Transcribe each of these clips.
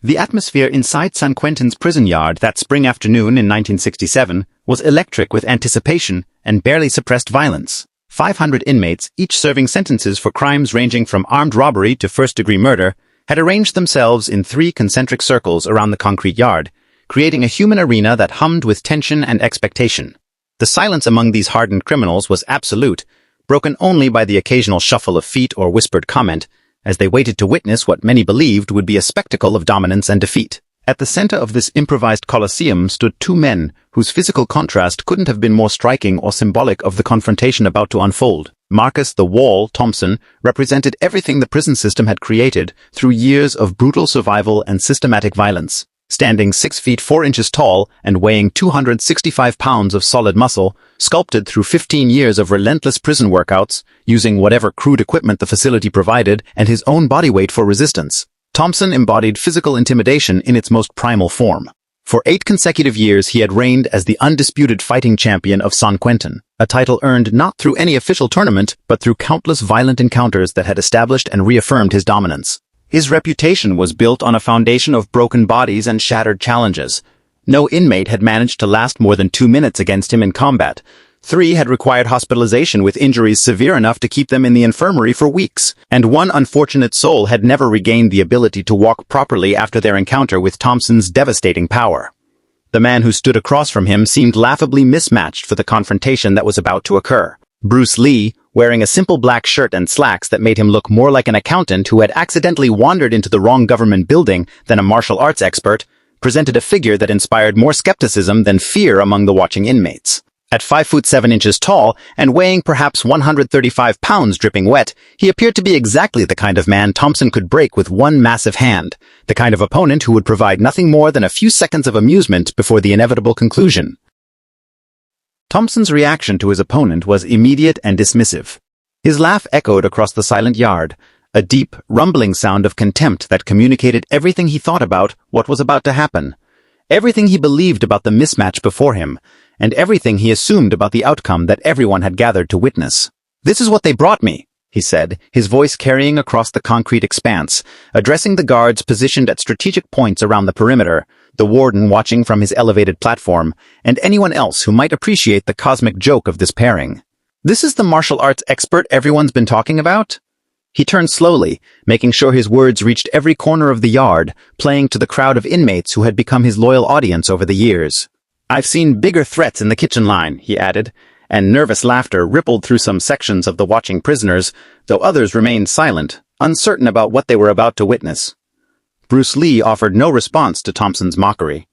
The atmosphere inside San Quentin's prison yard that spring afternoon in 1967 was electric with anticipation and barely suppressed violence. 500 inmates, each serving sentences for crimes ranging from armed robbery to first-degree murder, had arranged themselves in 3 concentric circles around the concrete yard, creating a human arena that hummed with tension and expectation. The silence among these hardened criminals was absolute, broken only by the occasional shuffle of feet or whispered comment, as they waited to witness what many believed would be a spectacle of dominance and defeat. At the center of this improvised coliseum stood 2 men whose physical contrast couldn't have been more striking or symbolic of the confrontation about to unfold. Marcus "the Wall" Thompson represented everything the prison system had created through years of brutal survival and systematic violence. Standing 6 feet 4 inches tall and weighing 265 pounds of solid muscle, sculpted through 15 years of relentless prison workouts, using whatever crude equipment the facility provided and his own body weight for resistance, Thompson embodied physical intimidation in its most primal form. For 8 consecutive years he had reigned as the undisputed fighting champion of San Quentin, a title earned not through any official tournament but through countless violent encounters that had established and reaffirmed his dominance. His reputation was built on a foundation of broken bodies and shattered challenges. No inmate had managed to last more than 2 minutes against him in combat. 3 had required hospitalization with injuries severe enough to keep them in the infirmary for weeks, and 1 unfortunate soul had never regained the ability to walk properly after their encounter with Thompson's devastating power. The man who stood across from him seemed laughably mismatched for the confrontation that was about to occur. Bruce Lee, wearing a simple black shirt and slacks that made him look more like an accountant who had accidentally wandered into the wrong government building than a martial arts expert, presented a figure that inspired more skepticism than fear among the watching inmates. At 5 foot 7 inches tall and weighing perhaps 135 pounds dripping wet, he appeared to be exactly the kind of man Thompson could break with one massive hand, the kind of opponent who would provide nothing more than a few seconds of amusement before the inevitable conclusion. Thompson's reaction to his opponent was immediate and dismissive. His laugh echoed across the silent yard, a deep, rumbling sound of contempt that communicated everything he thought about what was about to happen, everything he believed about the mismatch before him, and everything he assumed about the outcome that everyone had gathered to witness. "This is what they brought me," he said, his voice carrying across the concrete expanse, addressing the guards positioned at strategic points around the perimeter, the warden watching from his elevated platform, and anyone else who might appreciate the cosmic joke of this pairing. "This is the martial arts expert everyone's been talking about?" He turned slowly, making sure his words reached every corner of the yard, playing to the crowd of inmates who had become his loyal audience over the years. "I've seen bigger threats in the kitchen line," he added, and nervous laughter rippled through some sections of the watching prisoners, though others remained silent, uncertain about what they were about to witness. Bruce Lee offered no response to Thompson's mockery.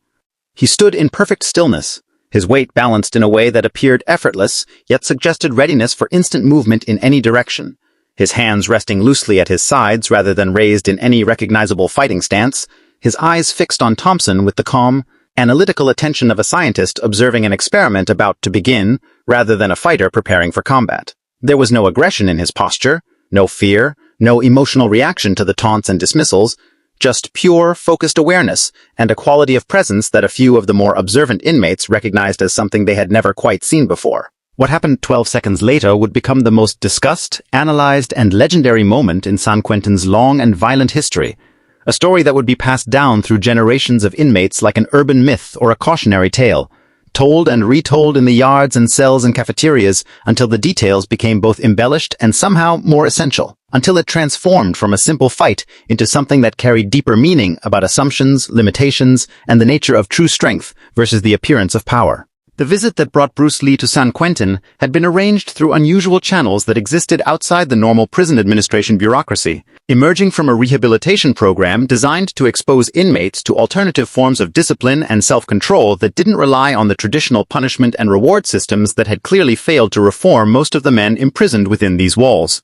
He stood in perfect stillness, his weight balanced in a way that appeared effortless, yet suggested readiness for instant movement in any direction, his hands resting loosely at his sides rather than raised in any recognizable fighting stance, his eyes fixed on Thompson with the calm, analytical attention of a scientist observing an experiment about to begin, rather than a fighter preparing for combat. There was no aggression in his posture, no fear, no emotional reaction to the taunts and dismissals, just pure, focused awareness and a quality of presence that a few of the more observant inmates recognized as something they had never quite seen before. What happened 12 seconds later would become the most discussed, analyzed, and legendary moment in San Quentin's long and violent history, a story that would be passed down through generations of inmates like an urban myth or a cautionary tale, told and retold in the yards and cells and cafeterias until the details became both embellished and somehow more essential, until it transformed from a simple fight into something that carried deeper meaning about assumptions, limitations, and the nature of true strength versus the appearance of power. The visit that brought Bruce Lee to San Quentin had been arranged through unusual channels that existed outside the normal prison administration bureaucracy, emerging from a rehabilitation program designed to expose inmates to alternative forms of discipline and self-control that didn't rely on the traditional punishment and reward systems that had clearly failed to reform most of the men imprisoned within these walls.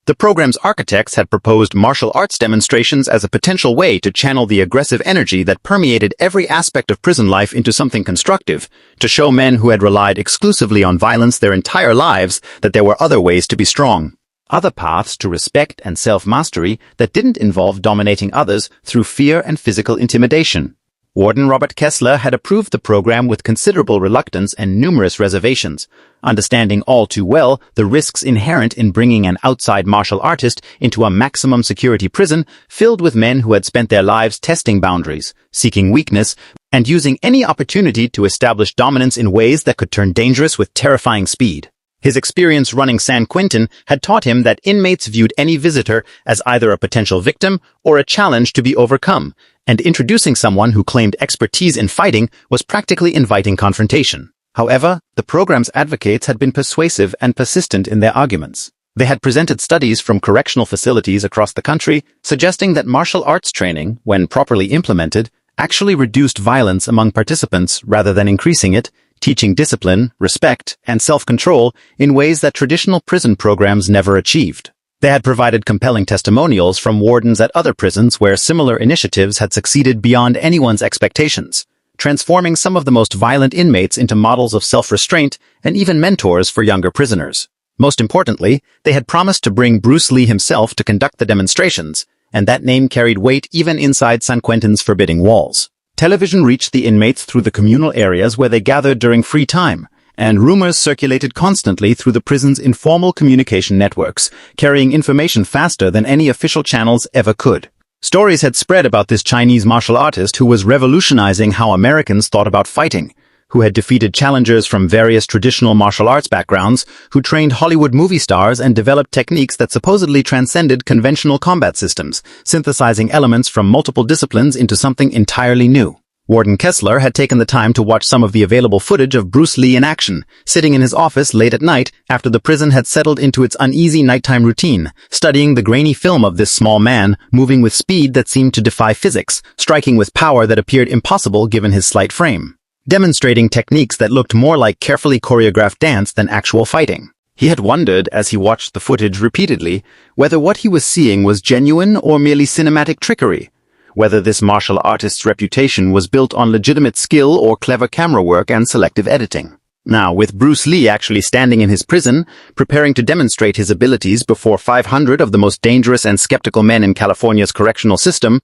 The program's architects had proposed martial arts demonstrations as a potential way to channel the aggressive energy that permeated every aspect of prison life into something constructive, to show men who had relied exclusively on violence their entire lives that there were other ways to be strong, other paths to respect and self-mastery that didn't involve dominating others through fear and physical intimidation. Warden Robert Kessler had approved the program with considerable reluctance and numerous reservations, understanding all too well the risks inherent in bringing an outside martial artist into a maximum security prison filled with men who had spent their lives testing boundaries, seeking weakness, and using any opportunity to establish dominance in ways that could turn dangerous with terrifying speed. His experience running San Quentin had taught him that inmates viewed any visitor as either a potential victim or a challenge to be overcome, and introducing someone who claimed expertise in fighting was practically inviting confrontation. However, the program's advocates had been persuasive and persistent in their arguments. They had presented studies from correctional facilities across the country suggesting that martial arts training, when properly implemented, actually reduced violence among participants rather than increasing it, teaching discipline, respect, and self-control in ways that traditional prison programs never achieved. They had provided compelling testimonials from wardens at other prisons where similar initiatives had succeeded beyond anyone's expectations, transforming some of the most violent inmates into models of self-restraint and even mentors for younger prisoners. Most importantly, they had promised to bring Bruce Lee himself to conduct the demonstrations, and that name carried weight even inside San Quentin's forbidding walls. Television reached the inmates through the communal areas where they gathered during free time, and rumors circulated constantly through the prison's informal communication networks, carrying information faster than any official channels ever could. Stories had spread about this Chinese martial artist who was revolutionizing how Americans thought about fighting, who had defeated challengers from various traditional martial arts backgrounds, who trained Hollywood movie stars and developed techniques that supposedly transcended conventional combat systems, synthesizing elements from multiple disciplines into something entirely new. Warden Kessler had taken the time to watch some of the available footage of Bruce Lee in action, sitting in his office late at night after the prison had settled into its uneasy nighttime routine, studying the grainy film of this small man, moving with speed that seemed to defy physics, striking with power that appeared impossible given his slight frame, demonstrating techniques that looked more like carefully choreographed dance than actual fighting. He had wondered, as he watched the footage repeatedly, whether what he was seeing was genuine or merely cinematic trickery, whether this martial artist's reputation was built on legitimate skill or clever camera work and selective editing. Now, with Bruce Lee actually standing in his prison, preparing to demonstrate his abilities before 500 of the most dangerous and skeptical men in California's correctional system,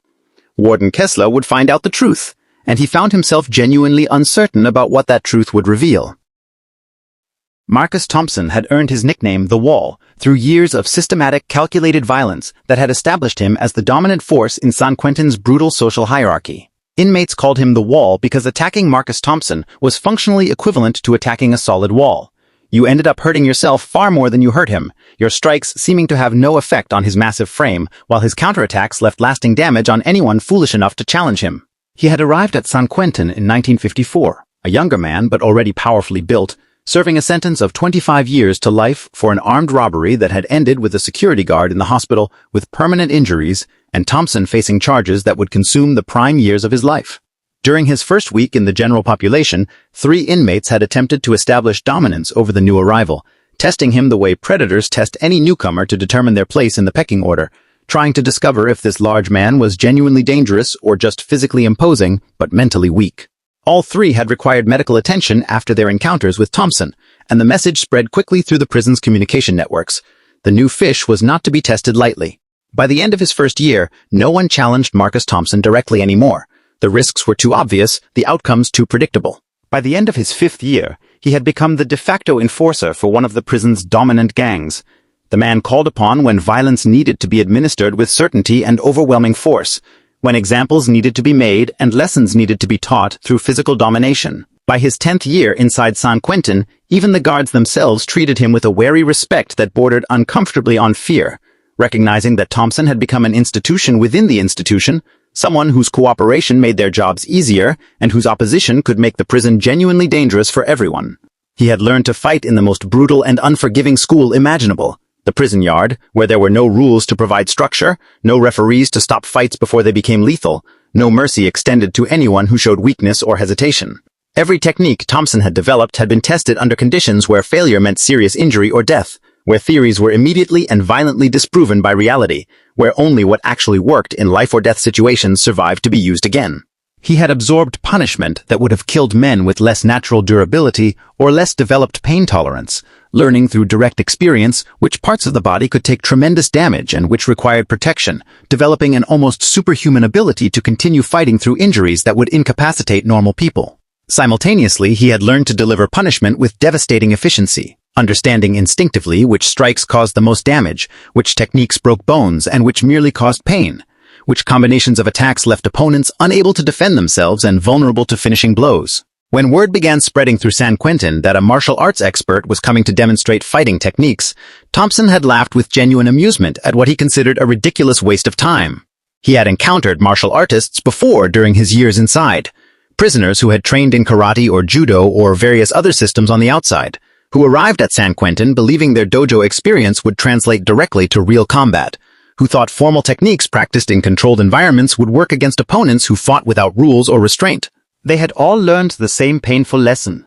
Warden Kessler would find out the truth, and he found himself genuinely uncertain about what that truth would reveal. Marcus Thompson had earned his nickname The Wall through years of systematic, calculated violence that had established him as the dominant force in San Quentin's brutal social hierarchy. Inmates called him The Wall because attacking Marcus Thompson was functionally equivalent to attacking a solid wall. You ended up hurting yourself far more than you hurt him, your strikes seeming to have no effect on his massive frame, while his counterattacks left lasting damage on anyone foolish enough to challenge him. He had arrived at San Quentin in 1954, a younger man but already powerfully built, serving a sentence of 25 years to life for an armed robbery that had ended with a security guard in the hospital with permanent injuries, and Thompson facing charges that would consume the prime years of his life. During his first week in the general population, 3 inmates had attempted to establish dominance over the new arrival, testing him the way predators test any newcomer to determine their place in the pecking order, trying to discover if this large man was genuinely dangerous or just physically imposing but mentally weak. All 3 had required medical attention after their encounters with Thompson, and the message spread quickly through the prison's communication networks. The new fish was not to be tested lightly. By the end of his first year, no one challenged Marcus Thompson directly anymore. The risks were too obvious, the outcomes too predictable. By the end of his 5th year, he had become the de facto enforcer for one of the prison's dominant gangs. The man called upon when violence needed to be administered with certainty and overwhelming force, when examples needed to be made and lessons needed to be taught through physical domination. By his 10th year inside San Quentin, even the guards themselves treated him with a wary respect that bordered uncomfortably on fear, recognizing that Thompson had become an institution within the institution, someone whose cooperation made their jobs easier and whose opposition could make the prison genuinely dangerous for everyone. He had learned to fight in the most brutal and unforgiving school imaginable, the prison yard, where there were no rules to provide structure, no referees to stop fights before they became lethal, no mercy extended to anyone who showed weakness or hesitation. Every technique Thompson had developed had been tested under conditions where failure meant serious injury or death, where theories were immediately and violently disproven by reality, where only what actually worked in life-or-death situations survived to be used again. He had absorbed punishment that would have killed men with less natural durability or less developed pain tolerance, learning through direct experience which parts of the body could take tremendous damage and which required protection, developing an almost superhuman ability to continue fighting through injuries that would incapacitate normal people. Simultaneously, he had learned to deliver punishment with devastating efficiency, understanding instinctively which strikes caused the most damage, which techniques broke bones, and which merely caused pain, which combinations of attacks left opponents unable to defend themselves and vulnerable to finishing blows. When word began spreading through San Quentin that a martial arts expert was coming to demonstrate fighting techniques, Thompson had laughed with genuine amusement at what he considered a ridiculous waste of time. He had encountered martial artists before during his years inside, prisoners who had trained in karate or judo or various other systems on the outside, who arrived at San Quentin believing their dojo experience would translate directly to real combat, who thought formal techniques practiced in controlled environments would work against opponents who fought without rules or restraint. They had all learned the same painful lesson.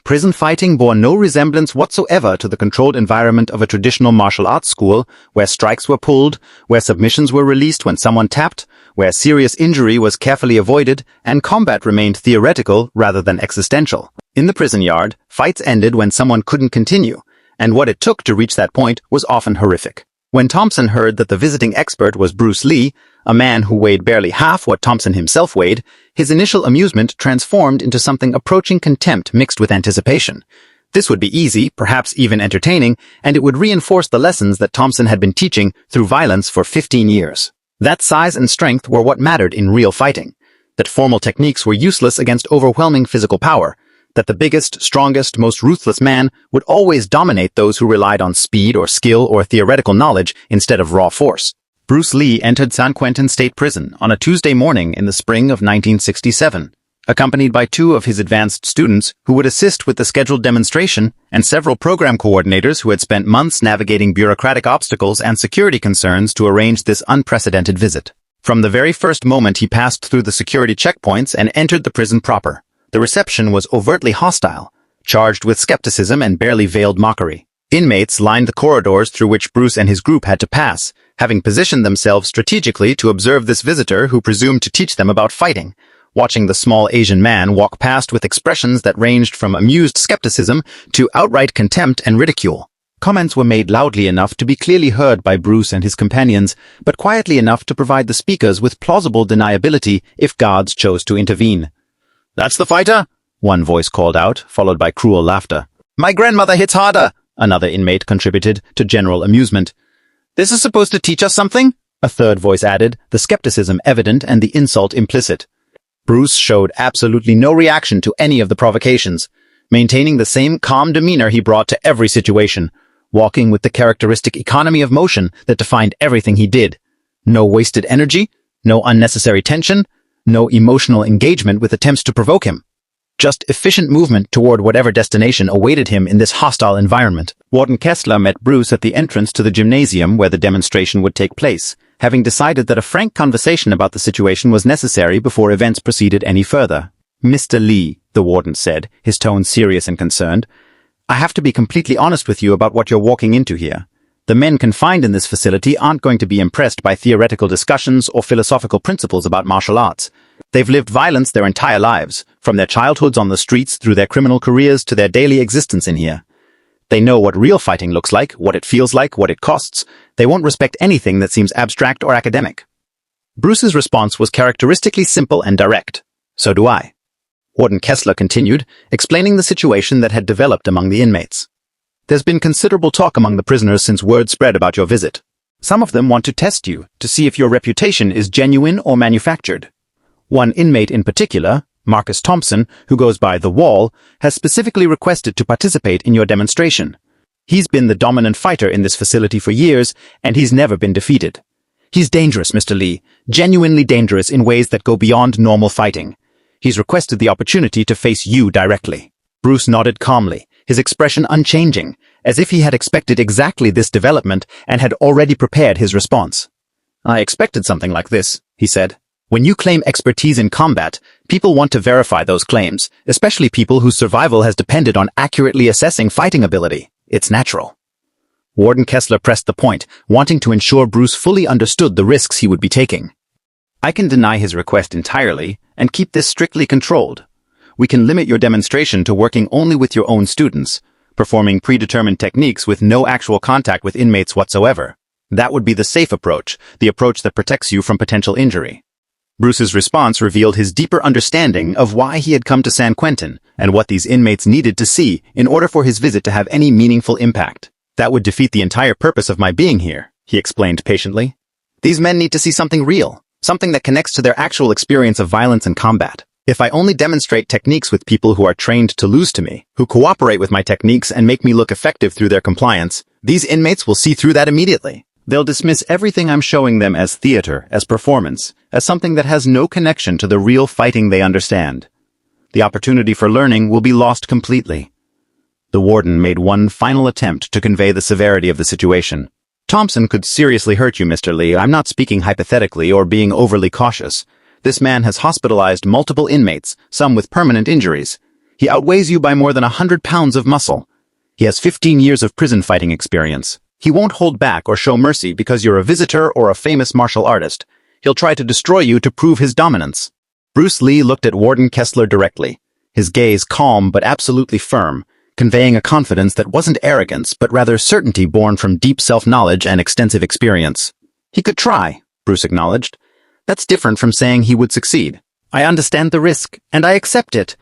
Prison fighting bore no resemblance whatsoever to the controlled environment of a traditional martial arts school, where strikes were pulled, where submissions were released when someone tapped, where serious injury was carefully avoided, and combat remained theoretical rather than existential. In the prison yard, fights ended when someone couldn't continue, and what it took to reach that point was often horrific. When Thompson heard that the visiting expert was Bruce Lee, a man who weighed barely half what Thompson himself weighed, his initial amusement transformed into something approaching contempt mixed with anticipation. This would be easy, perhaps even entertaining, and it would reinforce the lessons that Thompson had been teaching through violence for 15 years. That size and strength were what mattered in real fighting, that formal techniques were useless against overwhelming physical power, that the biggest, strongest, most ruthless man would always dominate those who relied on speed or skill or theoretical knowledge instead of raw force. Bruce Lee entered San Quentin State Prison on a Tuesday morning in the spring of 1967, accompanied by 2 of his advanced students who would assist with the scheduled demonstration and several program coordinators who had spent months navigating bureaucratic obstacles and security concerns to arrange this unprecedented visit. From the very first moment he passed through the security checkpoints and entered the prison proper, the reception was overtly hostile, charged with skepticism and barely veiled mockery. Inmates lined the corridors through which Bruce and his group had to pass, having positioned themselves strategically to observe this visitor who presumed to teach them about fighting, watching the small Asian man walk past with expressions that ranged from amused skepticism to outright contempt and ridicule. Comments were made loudly enough to be clearly heard by Bruce and his companions, but quietly enough to provide the speakers with plausible deniability if guards chose to intervene. "That's the fighter?" one voice called out, followed by cruel laughter. "My grandmother hits harder," another inmate contributed, to general amusement. "This is supposed to teach us something?" a third voice added, the skepticism evident and the insult implicit. Bruce showed absolutely no reaction to any of the provocations, maintaining the same calm demeanor he brought to every situation, walking with the characteristic economy of motion that defined everything he did. No wasted energy, no unnecessary tension, no emotional engagement with attempts to provoke him. Just efficient movement toward whatever destination awaited him in this hostile environment. Warden Kessler met Bruce at the entrance to the gymnasium where the demonstration would take place, having decided that a frank conversation about the situation was necessary before events proceeded any further. "Mr. Lee," the warden said, his tone serious and concerned, "I have to be completely honest with you about what you're walking into here. The men confined in this facility aren't going to be impressed by theoretical discussions or philosophical principles about martial arts. They've lived violence their entire lives, from their childhoods on the streets through their criminal careers to their daily existence in here. They know what real fighting looks like, what it feels like, what it costs. They won't respect anything that seems abstract or academic." Bruce's response was characteristically simple and direct. "So do I." Warden Kessler continued, explaining the situation that had developed among the inmates. "There's been considerable talk among the prisoners since word spread about your visit. Some of them want to test you, to see if your reputation is genuine or manufactured. One inmate in particular, Marcus Thompson, who goes by The Wall, has specifically requested to participate in your demonstration. He's been the dominant fighter in this facility for years, and he's never been defeated. He's dangerous, Mr. Lee, genuinely dangerous in ways that go beyond normal fighting. He's requested the opportunity to face you directly." Bruce nodded calmly, his expression unchanging, as if he had expected exactly this development and had already prepared his response. "I expected something like this," he said. "When you claim expertise in combat, people want to verify those claims, especially people whose survival has depended on accurately assessing fighting ability. It's natural." Warden Kessler pressed the point, wanting to ensure Bruce fully understood the risks he would be taking. "I can deny his request entirely and keep this strictly controlled. We can limit your demonstration to working only with your own students, performing predetermined techniques with no actual contact with inmates whatsoever. That would be the safe approach, the approach that protects you from potential injury. Bruce's response revealed his deeper understanding of why he had come to San Quentin and what these inmates needed to see in order for his visit to have any meaningful impact. That would defeat the entire purpose of my being here, he explained patiently. These men need to see something real, something that connects to their actual experience of violence and combat. If I only demonstrate techniques with people who are trained to lose to me, who cooperate with my techniques and make me look effective through their compliance, these inmates will see through that immediately. They'll dismiss everything I'm showing them as theater, as performance, as something that has no connection to the real fighting they understand. The opportunity for learning will be lost completely. The warden made one final attempt to convey the severity of the situation. Thompson could seriously hurt you, Mr. Lee. I'm not speaking hypothetically or being overly cautious. This man has hospitalized multiple inmates, some with permanent injuries. He outweighs you by more than 100 pounds of muscle. He has 15 years of prison fighting experience. He won't hold back or show mercy because you're a visitor or a famous martial artist. He'll try to destroy you to prove his dominance. Bruce Lee looked at Warden Kessler directly, his gaze calm but absolutely firm, conveying a confidence that wasn't arrogance but rather certainty born from deep self-knowledge and extensive experience. He could try, Bruce acknowledged. That's different from saying he would succeed. I understand the risk, and I accept it.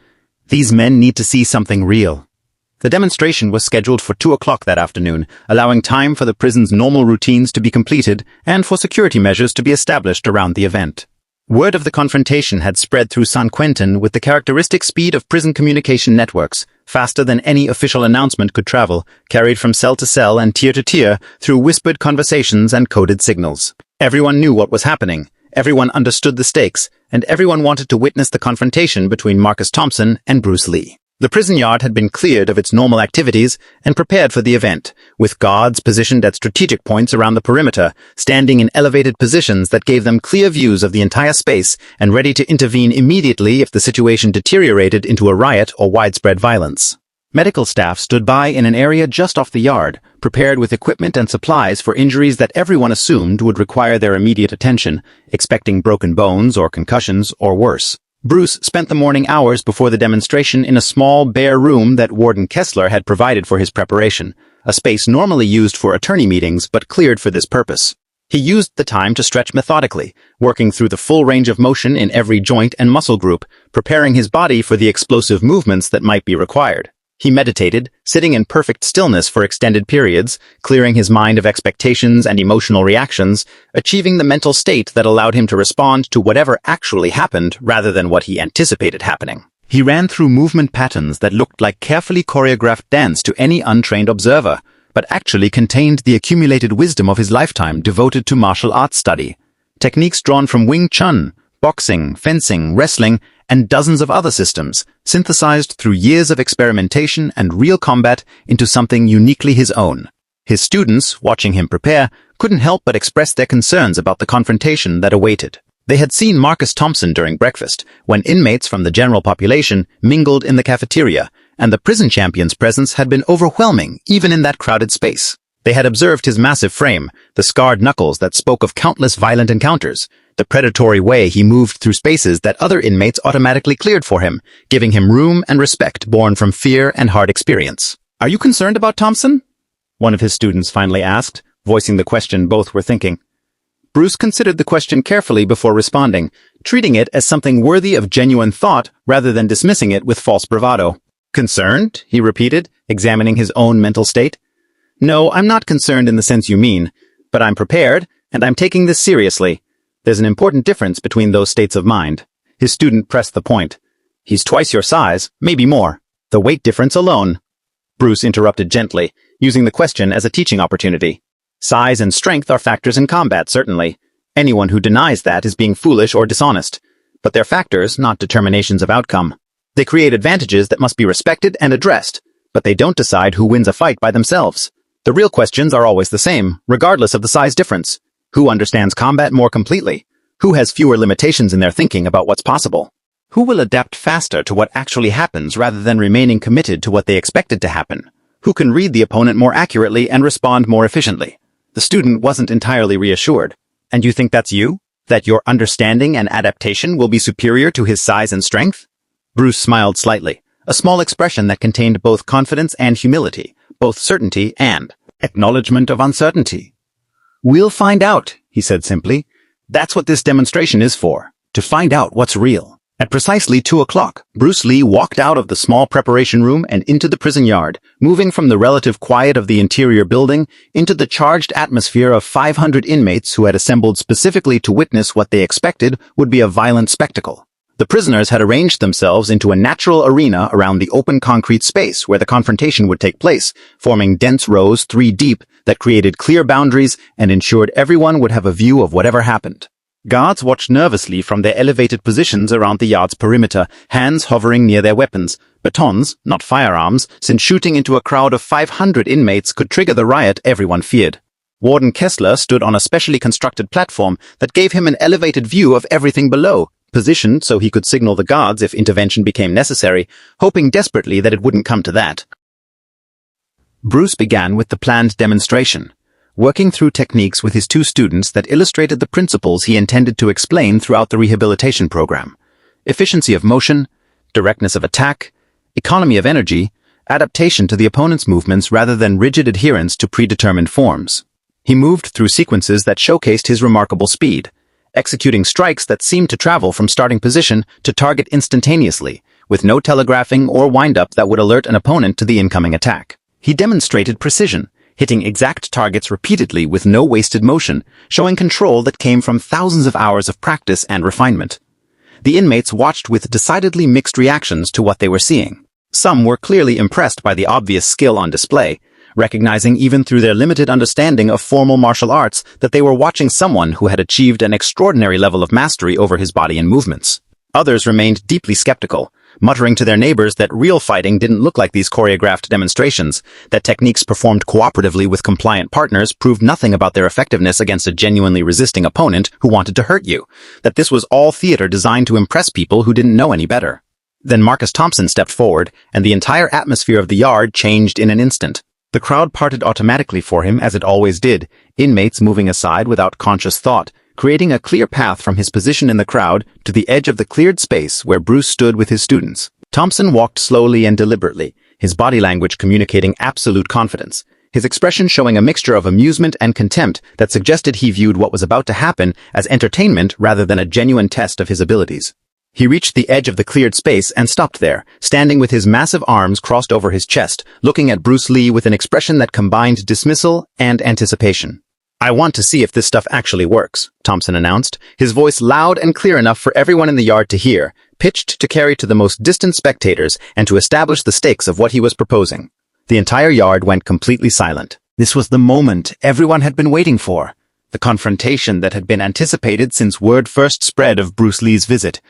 These men need to see something real. The demonstration was scheduled for 2 o'clock that afternoon, allowing time for the prison's normal routines to be completed and for security measures to be established around the event. Word of the confrontation had spread through San Quentin with the characteristic speed of prison communication networks, faster than any official announcement could travel, carried from cell to cell and tier to tier through whispered conversations and coded signals. Everyone knew what was happening, everyone understood the stakes, and everyone wanted to witness the confrontation between Marcus Thompson and Bruce Lee. The prison yard had been cleared of its normal activities and prepared for the event, with guards positioned at strategic points around the perimeter, standing in elevated positions that gave them clear views of the entire space and ready to intervene immediately if the situation deteriorated into a riot or widespread violence. Medical staff stood by in an area just off the yard, prepared with equipment and supplies for injuries that everyone assumed would require their immediate attention, expecting broken bones or concussions or worse. Bruce spent the morning hours before the demonstration in a small, bare room that Warden Kessler had provided for his preparation, a space normally used for attorney meetings but cleared for this purpose. He used the time to stretch methodically, working through the full range of motion in every joint and muscle group, preparing his body for the explosive movements that might be required. He meditated, sitting in perfect stillness for extended periods, clearing his mind of expectations and emotional reactions, achieving the mental state that allowed him to respond to whatever actually happened rather than what he anticipated happening. He ran through movement patterns that looked like carefully choreographed dance to any untrained observer, but actually contained the accumulated wisdom of his lifetime devoted to martial arts study. Techniques drawn from Wing Chun, boxing, fencing, wrestling, and dozens of other systems, synthesized through years of experimentation and real combat into something uniquely his own. His students, watching him prepare, couldn't help but express their concerns about the confrontation that awaited. They had seen Marcus Thompson during breakfast, when inmates from the general population mingled in the cafeteria, and the prison champion's presence had been overwhelming even in that crowded space. They had observed his massive frame, the scarred knuckles that spoke of countless violent encounters, the predatory way he moved through spaces that other inmates automatically cleared for him, giving him room and respect born from fear and hard experience. "Are you concerned about Thompson?" one of his students finally asked, voicing the question both were thinking. Bruce considered the question carefully before responding, treating it as something worthy of genuine thought rather than dismissing it with false bravado. "Concerned?" he repeated, examining his own mental state. "No, I'm not concerned in the sense you mean, but I'm prepared, and I'm taking this seriously. There's an important difference between those states of mind." His student pressed the point. "He's twice your size, maybe more. The weight difference alone." Bruce interrupted gently, using the question as a teaching opportunity. "Size and strength are factors in combat, certainly. Anyone who denies that is being foolish or dishonest. But they're factors, not determinations of outcome. They create advantages that must be respected and addressed, but they don't decide who wins a fight by themselves. The real questions are always the same, regardless of the size difference. Who understands combat more completely? Who has fewer limitations in their thinking about what's possible? Who will adapt faster to what actually happens rather than remaining committed to what they expected to happen? Who can read the opponent more accurately and respond more efficiently?" The student wasn't entirely reassured. "And you think that's you? That your understanding and adaptation will be superior to his size and strength?" Bruce smiled slightly. a small expression that contained both confidence and humility, both certainty and acknowledgement of uncertainty. "We'll find out," he said simply. "That's what this demonstration is for, to find out what's real." At precisely 2 o'clock, Bruce Lee walked out of the small preparation room and into the prison yard, moving from the relative quiet of the interior building into the charged atmosphere of 500 inmates who had assembled specifically to witness what they expected would be a violent spectacle. The prisoners had arranged themselves into a natural arena around the open concrete space where the confrontation would take place, forming dense rows 3 deep that created clear boundaries and ensured everyone would have a view of whatever happened. Guards watched nervously from their elevated positions around the yard's perimeter, hands hovering near their weapons, batons, not firearms, since shooting into a crowd of 500 inmates could trigger the riot everyone feared. Warden Kessler stood on a specially constructed platform that gave him an elevated view of everything below, positioned so he could signal the guards if intervention became necessary, hoping desperately that it wouldn't come to that. Bruce began with the planned demonstration, working through techniques with his 2 students that illustrated the principles he intended to explain throughout the rehabilitation program: efficiency of motion, directness of attack, economy of energy, adaptation to the opponent's movements rather than rigid adherence to predetermined forms. He moved through sequences that showcased his remarkable speed, executing strikes that seemed to travel from starting position to target instantaneously, with no telegraphing or wind-up that would alert an opponent to the incoming attack. He demonstrated precision, hitting exact targets repeatedly with no wasted motion, showing control that came from thousands of hours of practice and refinement. The inmates watched with decidedly mixed reactions to what they were seeing. Some were clearly impressed by the obvious skill on display, recognizing even through their limited understanding of formal martial arts that they were watching someone who had achieved an extraordinary level of mastery over his body and movements. Others remained deeply skeptical, muttering to their neighbors that real fighting didn't look like these choreographed demonstrations, that techniques performed cooperatively with compliant partners proved nothing about their effectiveness against a genuinely resisting opponent who wanted to hurt you, that this was all theater designed to impress people who didn't know any better. Then Marcus Thompson stepped forward, and the entire atmosphere of the yard changed in an instant. The crowd parted automatically for him as it always did, inmates moving aside without conscious thought, creating a clear path from his position in the crowd to the edge of the cleared space where Bruce stood with his students. Thompson walked slowly and deliberately, his body language communicating absolute confidence, his expression showing a mixture of amusement and contempt that suggested he viewed what was about to happen as entertainment rather than a genuine test of his abilities. He reached the edge of the cleared space and stopped there, standing with his massive arms crossed over his chest, looking at Bruce Lee with an expression that combined dismissal and anticipation. "I want to see if this stuff actually works," Thompson announced, his voice loud and clear enough for everyone in the yard to hear, pitched to carry to the most distant spectators and to establish the stakes of what he was proposing. The entire yard went completely silent. This was the moment everyone had been waiting for, the confrontation that had been anticipated since word first spread of Bruce Lee's visit,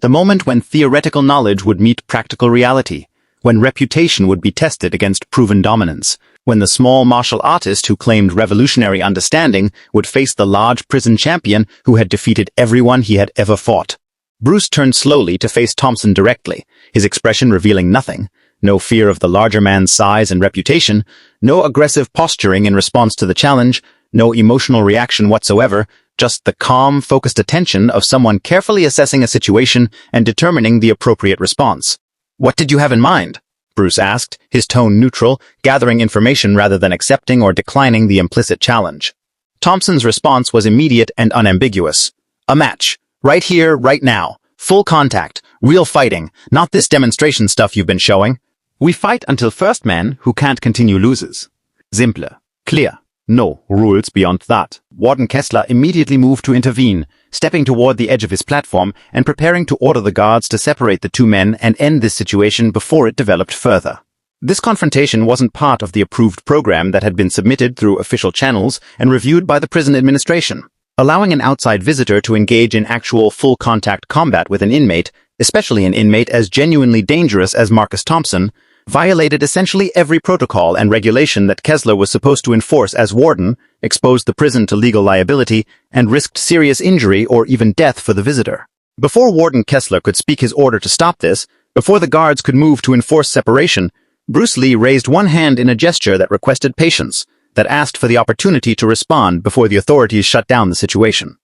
the moment when theoretical knowledge would meet practical reality, when reputation would be tested against proven dominance, when the small martial artist who claimed revolutionary understanding would face the large prison champion who had defeated everyone he had ever fought. Bruce turned slowly to face Thompson directly, his expression revealing nothing, no fear of the larger man's size and reputation, no aggressive posturing in response to the challenge, no emotional reaction whatsoever, just the calm, focused attention of someone carefully assessing a situation and determining the appropriate response. "What did you have in mind?" Bruce asked, his tone neutral, gathering information rather than accepting or declining the implicit challenge. Thompson's response was immediate and unambiguous. "A match. Right here, right now. Full contact. Real fighting. Not this demonstration stuff you've been showing. We fight until first man who can't continue loses. Simple. Clear. No rules beyond that." Warden Kessler immediately moved to intervene, stepping toward the edge of his platform and preparing to order the guards to separate the 2 men and end this situation before it developed further. This confrontation wasn't part of the approved program that had been submitted through official channels and reviewed by the prison administration. Allowing an outside visitor to engage in actual full-contact combat with an inmate, especially an inmate as genuinely dangerous as Marcus Thompson, violated essentially every protocol and regulation that Kessler was supposed to enforce as warden, exposed the prison to legal liability, and risked serious injury or even death for the visitor. Before Warden Kessler could speak his order to stop this, before the guards could move to enforce separation, Bruce Lee raised one hand in a gesture that requested patience, that asked for the opportunity to respond before the authorities shut down the situation.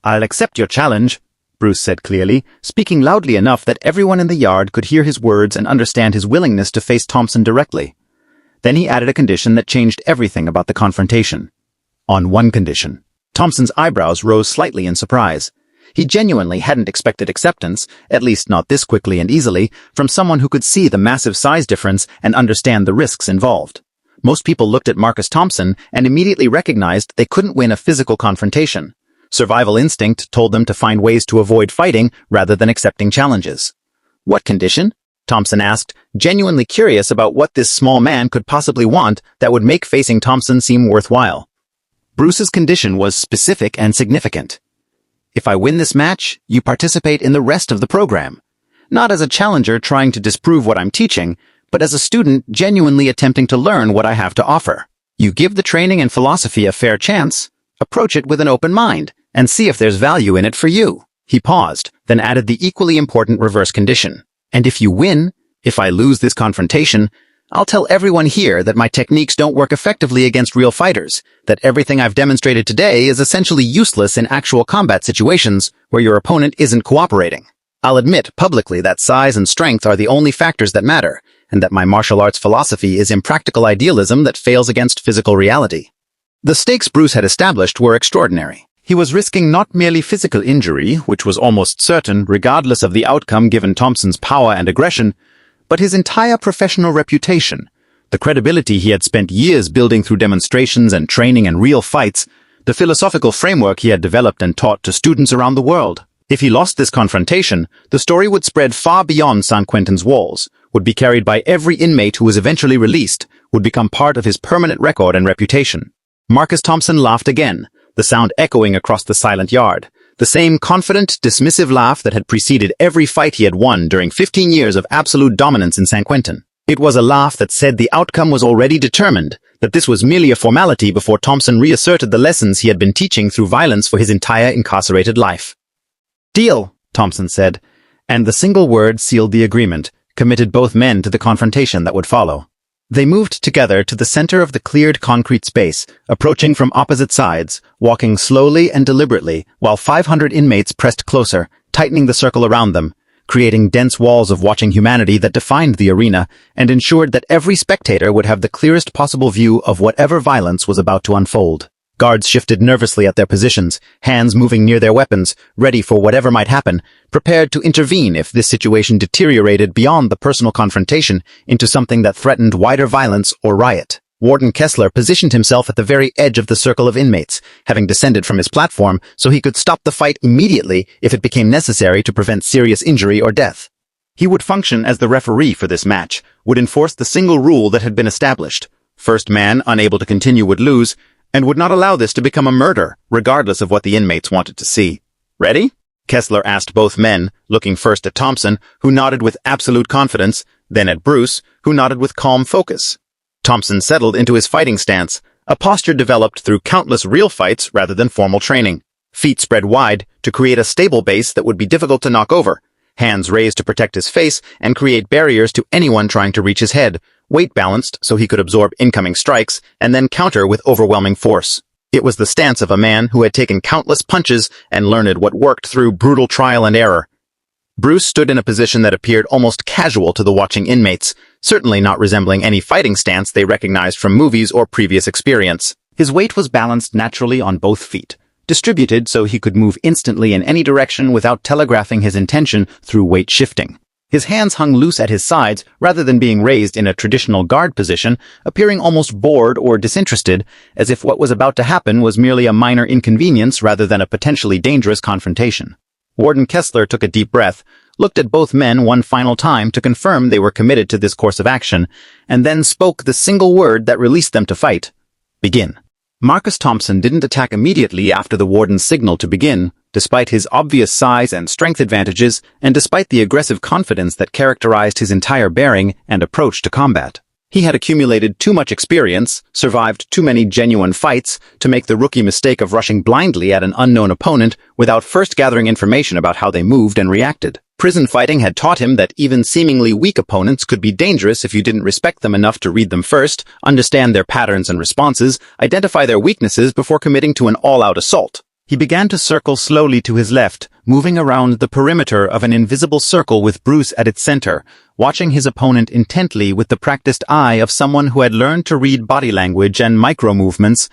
"I'll accept your challenge," Bruce said clearly, speaking loudly enough that everyone in the yard could hear his words and understand his willingness to face Thompson directly. Then he added a condition that changed everything about the confrontation. On one condition. Thompson's eyebrows rose slightly in surprise. He genuinely hadn't expected acceptance, at least not this quickly and easily, from someone who could see the massive size difference and understand the risks involved. Most people looked at Marcus Thompson and immediately recognized they couldn't win a physical confrontation. Survival instinct told them to find ways to avoid fighting rather than accepting challenges. What condition? Thompson asked, genuinely curious about what this small man could possibly want that would make facing Thompson seem worthwhile. Bruce's condition was specific and significant. If I win this match, you participate in the rest of the program. Not as a challenger trying to disprove what I'm teaching, but as a student genuinely attempting to learn what I have to offer. You give the training and philosophy a fair chance, approach it with an open mind, and see if there's value in it for you. He paused, then added the equally important reverse condition. And if you win, if I lose this confrontation, I'll tell everyone here that my techniques don't work effectively against real fighters, that everything I've demonstrated today is essentially useless in actual combat situations where your opponent isn't cooperating. I'll admit publicly that size and strength are the only factors that matter, and that my martial arts philosophy is impractical idealism that fails against physical reality. The stakes Bruce had established were extraordinary. He was risking not merely physical injury, which was almost certain regardless of the outcome given Thompson's power and aggression, but his entire professional reputation, the credibility he had spent years building through demonstrations and training and real fights, the philosophical framework he had developed and taught to students around the world. If he lost this confrontation, the story would spread far beyond San Quentin's walls, would be carried by every inmate who was eventually released, would become part of his permanent record and reputation. Marcus Thompson laughed again, the sound echoing across the silent yard. The same confident, dismissive laugh that had preceded every fight he had won during 15 years of absolute dominance in San Quentin. It was a laugh that said the outcome was already determined, that this was merely a formality before Thompson reasserted the lessons he had been teaching through violence for his entire incarcerated life. "Deal," Thompson said, and the single word sealed the agreement, committed both men to the confrontation that would follow. They moved together to the center of the cleared concrete space, approaching from opposite sides, walking slowly and deliberately, while 500 inmates pressed closer, tightening the circle around them, creating dense walls of watching humanity that defined the arena and ensured that every spectator would have the clearest possible view of whatever violence was about to unfold. Guards shifted nervously at their positions, hands moving near their weapons, ready for whatever might happen, prepared to intervene if this situation deteriorated beyond the personal confrontation into something that threatened wider violence or riot. Warden Kessler positioned himself at the very edge of the circle of inmates, having descended from his platform so he could stop the fight immediately if it became necessary to prevent serious injury or death. He would function as the referee for this match, would enforce the single rule that had been established. First man unable to continue would lose, and would not allow this to become a murder, regardless of what the inmates wanted to see. "Ready?" Kessler asked both men, looking first at Thompson, who nodded with absolute confidence, then at Bruce, who nodded with calm focus. Thompson settled into his fighting stance, a posture developed through countless real fights rather than formal training. Feet spread wide to create a stable base that would be difficult to knock over, hands raised to protect his face and create barriers to anyone trying to reach his head, weight balanced so he could absorb incoming strikes and then counter with overwhelming force. It was the stance of a man who had taken countless punches and learned what worked through brutal trial and error. Bruce stood in a position that appeared almost casual to the watching inmates, certainly not resembling any fighting stance they recognized from movies or previous experience. His weight was balanced naturally on both feet, distributed so he could move instantly in any direction without telegraphing his intention through weight shifting. His hands hung loose at his sides rather than being raised in a traditional guard position, appearing almost bored or disinterested, as if what was about to happen was merely a minor inconvenience rather than a potentially dangerous confrontation. Warden Kessler took a deep breath, looked at both men one final time to confirm they were committed to this course of action, and then spoke the single word that released them to fight. "Begin." Marcus Thompson didn't attack immediately after the warden's signal to begin, despite his obvious size and strength advantages, and despite the aggressive confidence that characterized his entire bearing and approach to combat. He had accumulated too much experience, survived too many genuine fights, to make the rookie mistake of rushing blindly at an unknown opponent without first gathering information about how they moved and reacted. Prison fighting had taught him that even seemingly weak opponents could be dangerous if you didn't respect them enough to read them first, understand their patterns and responses, identify their weaknesses before committing to an all-out assault. He began to circle slowly to his left, moving around the perimeter of an invisible circle with Bruce at its center, watching his opponent intently with the practiced eye of someone who had learned to read body language and micro-movements,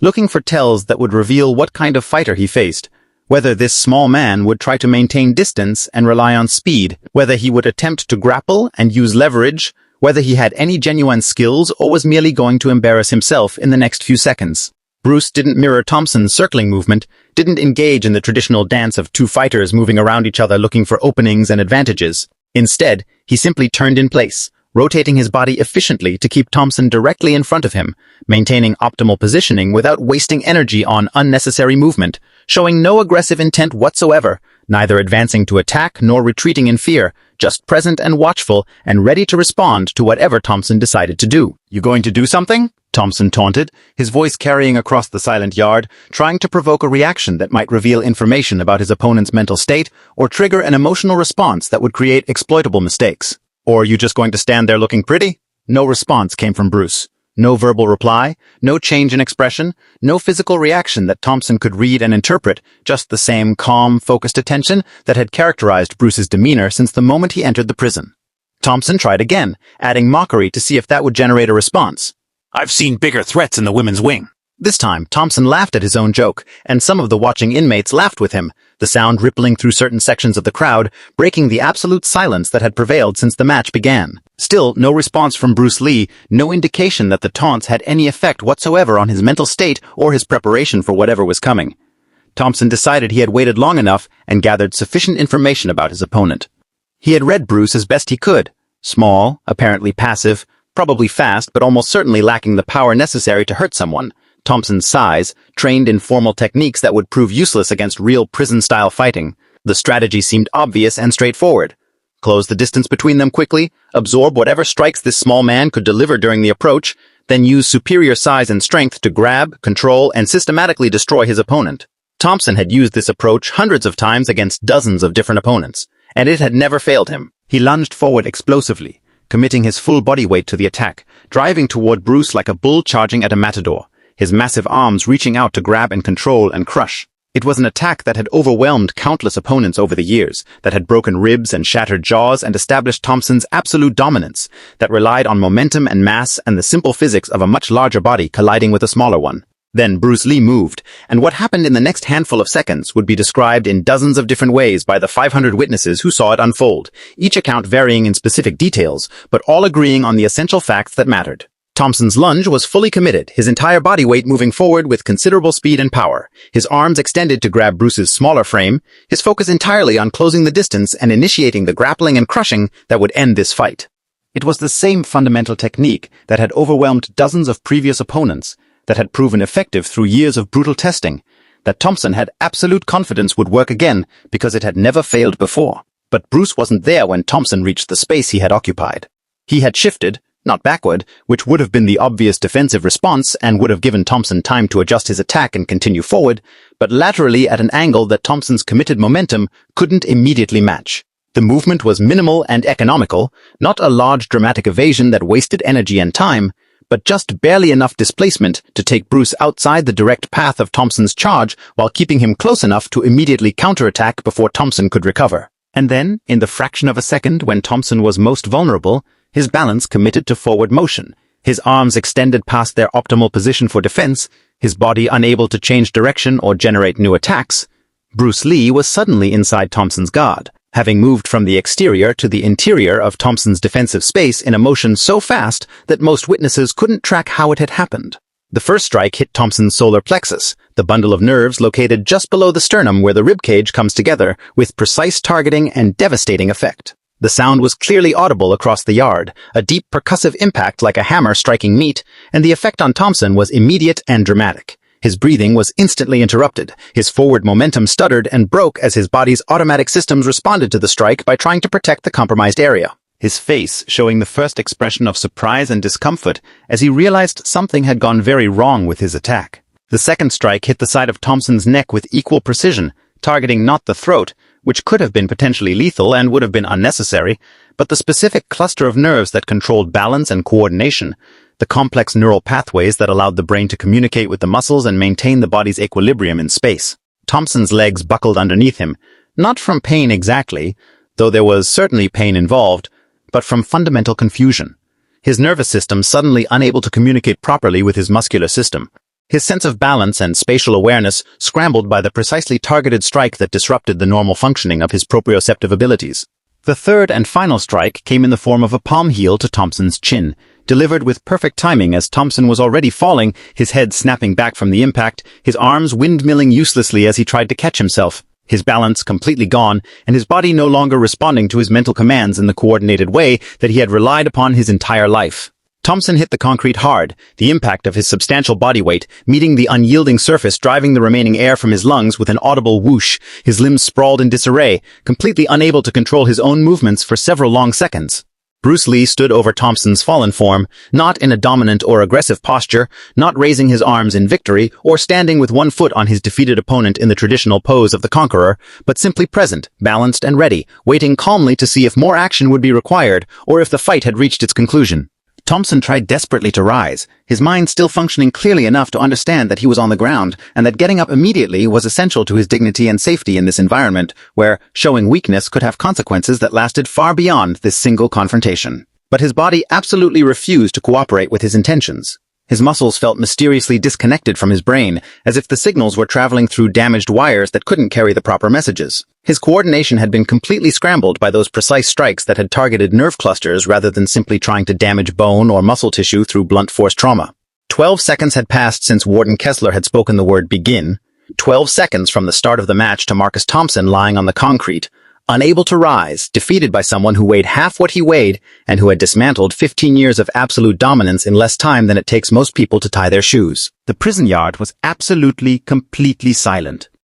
looking for tells that would reveal what kind of fighter he faced, whether this small man would try to maintain distance and rely on speed, whether he would attempt to grapple and use leverage, whether he had any genuine skills or was merely going to embarrass himself in the next few seconds. Bruce didn't mirror Thompson's circling movement, didn't engage in the traditional dance of two fighters moving around each other looking for openings and advantages. Instead, he simply turned in place, rotating his body efficiently to keep Thompson directly in front of him, maintaining optimal positioning without wasting energy on unnecessary movement, showing no aggressive intent whatsoever, neither advancing to attack nor retreating in fear, just present and watchful and ready to respond to whatever Thompson decided to do. "You going to do something?" Thompson taunted, his voice carrying across the silent yard, trying to provoke a reaction that might reveal information about his opponent's mental state or trigger an emotional response that would create exploitable mistakes. "Or are you just going to stand there looking pretty?" No response came from Bruce. No verbal reply, no change in expression, no physical reaction that Thompson could read and interpret, just the same calm, focused attention that had characterized Bruce's demeanor since the moment he entered the prison. Thompson tried again, adding mockery to see if that would generate a response. "I've seen bigger threats in the women's wing." This time, Thompson laughed at his own joke, and some of the watching inmates laughed with him, the sound rippling through certain sections of the crowd, breaking the absolute silence that had prevailed since the match began. Still, no response from Bruce Lee, no indication that the taunts had any effect whatsoever on his mental state or his preparation for whatever was coming. Thompson decided he had waited long enough and gathered sufficient information about his opponent. He had read Bruce as best he could. Small, apparently passive, probably fast but almost certainly lacking the power necessary to hurt someone. Thompson's size, trained in formal techniques that would prove useless against real prison-style fighting. The strategy seemed obvious and straightforward. Close the distance between them quickly, absorb whatever strikes this small man could deliver during the approach, then use superior size and strength to grab, control, and systematically destroy his opponent. Thompson had used this approach hundreds of times against dozens of different opponents, and it had never failed him. He lunged forward explosively, committing his full body weight to the attack, driving toward Bruce like a bull charging at a matador, his massive arms reaching out to grab and control and crush. It was an attack that had overwhelmed countless opponents over the years, that had broken ribs and shattered jaws and established Thompson's absolute dominance, that relied on momentum and mass and the simple physics of a much larger body colliding with a smaller one. Then Bruce Lee moved, and what happened in the next handful of seconds would be described in dozens of different ways by the 500 witnesses who saw it unfold, each account varying in specific details, but all agreeing on the essential facts that mattered. Thompson's lunge was fully committed, his entire body weight moving forward with considerable speed and power, his arms extended to grab Bruce's smaller frame, his focus entirely on closing the distance and initiating the grappling and crushing that would end this fight. It was the same fundamental technique that had overwhelmed dozens of previous opponents, that had proven effective through years of brutal testing, that Thompson had absolute confidence would work again because it had never failed before. But Bruce wasn't there when Thompson reached the space he had occupied. He had shifted, not backward, which would have been the obvious defensive response and would have given Thompson time to adjust his attack and continue forward, but laterally at an angle that Thompson's committed momentum couldn't immediately match. The movement was minimal and economical, not a large dramatic evasion that wasted energy and time, but just barely enough displacement to take Bruce outside the direct path of Thompson's charge while keeping him close enough to immediately counterattack before Thompson could recover. And then, in the fraction of a second when Thompson was most vulnerable, his balance committed to forward motion, his arms extended past their optimal position for defense, his body unable to change direction or generate new attacks, Bruce Lee was suddenly inside Thompson's guard, having moved from the exterior to the interior of Thompson's defensive space in a motion so fast that most witnesses couldn't track how it had happened. The first strike hit Thompson's solar plexus, the bundle of nerves located just below the sternum where the ribcage comes together, with precise targeting and devastating effect. The sound was clearly audible across the yard, a deep percussive impact like a hammer striking meat, and the effect on Thompson was immediate and dramatic. His breathing was instantly interrupted, his forward momentum stuttered and broke as his body's automatic systems responded to the strike by trying to protect the compromised area. His face showing the first expression of surprise and discomfort as he realized something had gone very wrong with his attack. The second strike hit the side of Thompson's neck with equal precision, targeting not the throat, which could have been potentially lethal and would have been unnecessary, but the specific cluster of nerves that controlled balance and coordination, the complex neural pathways that allowed the brain to communicate with the muscles and maintain the body's equilibrium in space. Thompson's legs buckled underneath him, not from pain exactly, though there was certainly pain involved, but from fundamental confusion. His nervous system suddenly unable to communicate properly with his muscular system. His sense of balance and spatial awareness scrambled by the precisely targeted strike that disrupted the normal functioning of his proprioceptive abilities. The third and final strike came in the form of a palm heel to Thompson's chin, delivered with perfect timing as Thompson was already falling, his head snapping back from the impact, his arms windmilling uselessly as he tried to catch himself, his balance completely gone, and his body no longer responding to his mental commands in the coordinated way that he had relied upon his entire life. Thompson hit the concrete hard, the impact of his substantial body weight meeting the unyielding surface driving the remaining air from his lungs with an audible whoosh, his limbs sprawled in disarray, completely unable to control his own movements for several long seconds. Bruce Lee stood over Thompson's fallen form, not in a dominant or aggressive posture, not raising his arms in victory or standing with one foot on his defeated opponent in the traditional pose of the conqueror, but simply present, balanced and ready, waiting calmly to see if more action would be required or if the fight had reached its conclusion. Thompson tried desperately to rise, his mind still functioning clearly enough to understand that he was on the ground and that getting up immediately was essential to his dignity and safety in this environment where showing weakness could have consequences that lasted far beyond this single confrontation. But his body absolutely refused to cooperate with his intentions. His muscles felt mysteriously disconnected from his brain, as if the signals were traveling through damaged wires that couldn't carry the proper messages. His coordination had been completely scrambled by those precise strikes that had targeted nerve clusters rather than simply trying to damage bone or muscle tissue through blunt force trauma. 12 seconds had passed since Warden Kessler had spoken the word begin. 12 seconds from the start of the match to Marcus Thompson lying on the concrete, unable to rise, defeated by someone who weighed half what he weighed and who had dismantled 15 years of absolute dominance in less time than it takes most people to tie their shoes. The prison yard was absolutely, completely silent.